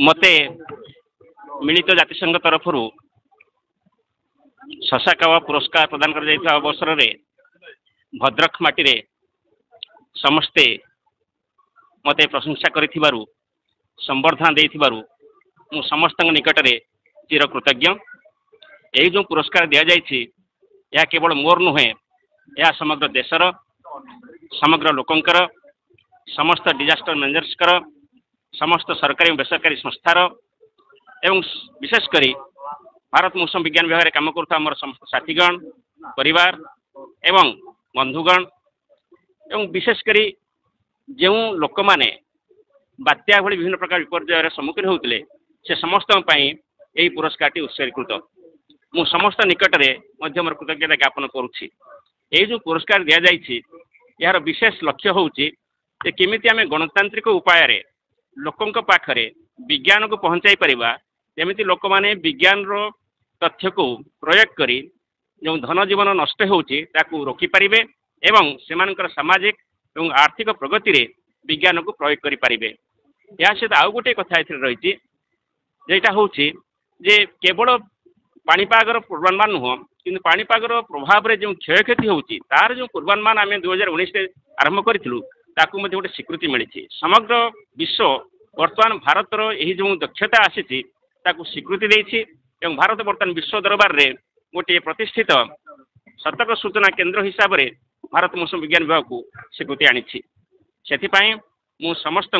मते मिलित जातिसंघ तरफ शशाकावा पुरस्कार प्रदान कर अवसर में भद्रक माटी रे समस्ते मते प्रशंसा करिथिबारु संबर्धना देथिबारु मु समस्त निकट रे चिर कृतज्ञ। यही जो पुरस्कार दिया जाइछि यह केवल मोर नुहे, यह समग्र देशर समग्र लोकंकर समस्त डिजास्टर मैनेजर्सकर समस्त सरकारी बेसरकारी संस्थार एवं विशेषकर भारत मौसम विज्ञान विभाग में काम करुवा आम समस्त साथीगण परिवार एवं बंधुगण एवं विशेषकर जो लोक मैंने बात्या भली विभिन्न प्रकार विपर्य सम्मुखीन होते से समस्त यही पुरस्कार उत्सर्गीकृत। मु समस्त निकट में मोर कृतज्ञता ज्ञापन करुच्ची। यही जो पुरस्कार दि जाइए यार विशेष लक्ष्य हूँ केमी आम गणतांत्रिक उपाय लोकों पाखरे विज्ञान को पहुँचाई पारिबा, जमी लोक मैंने विज्ञान तथ्य को प्रयोग करी जो धन जीवन नष्ट होची ताकू रोकीपारे एवं सेमानकर सामाजिक एवं आर्थिक प्रगति रे विज्ञान को प्रयोग करि पारिबे। या सहित आउ गोटे कथा रही जेटा हूँ जे केवल पाणीपागर पूर्वानुमान नुह कि पाणीपागर प्रभाव में जो क्षयक्षति होची तार जो पूर्वानुमान आम 2019 आरंभ करूँ ताकू गोटे स्वीकृति मिली। समग्र विश्व वर्तमान भारतर यही जो दक्षता आसी स्वीकृति देछि एवं भारत बर्तमान विश्व दरबार रे गोटे प्रतिष्ठित सतर्क सूचना केंद्र हिसाब से भारत मौसम विज्ञान विभाग को स्वीकृति आनी। से मु समस्त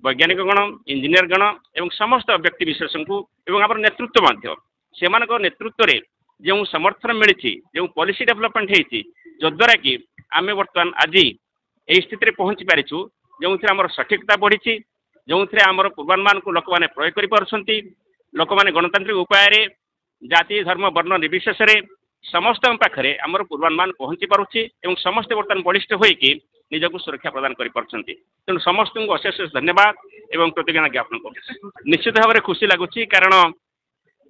वैज्ञानिक गण इंजीनियर गण एवं समस्त व्यक्ति विशेष को एवं आम नेतृत्व से नेतृत्व में जो समर्थन मिली जो पॉलिसी डेवलपमेंट होती जद्वारा कि आम बर्तमान आज यही स्थिति पहुँची पारिछु जो आम सठिकता बढ़ी जो आम पूर्वानुमान को लोक मैंने प्रयोग कर लोक मैंने गणतांत्रिक उपाय जाति धर्म वर्ण निर्विशेष समस्त पाखे आमर पूर्वानुमान पहुँची पारुछि एवं समस्त बर्तमान बलिष्ठ होइकि निजक सुरक्षा प्रदान कर तेणु समस्त को अशेष धन्यवाद एवं कृतज्ञता ज्ञापन कर। निश्चित भाव में खुशी लगुच कारण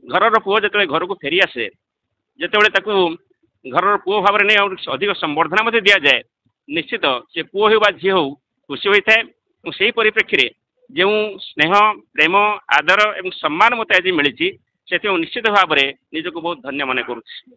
घर पुओ जो घर को फेरी आसे जो घर पुओ भाव में अधिक संबर्धना दि जाए निश्चित से पुओ हो झी हो खुशी होता है। से परिप्रेक्षी में जो स्नेह प्रेम आदर एवं सम्मान मत आज मिली से निश्चित भाव में निजक बहुत धन्य मन करुच्ची।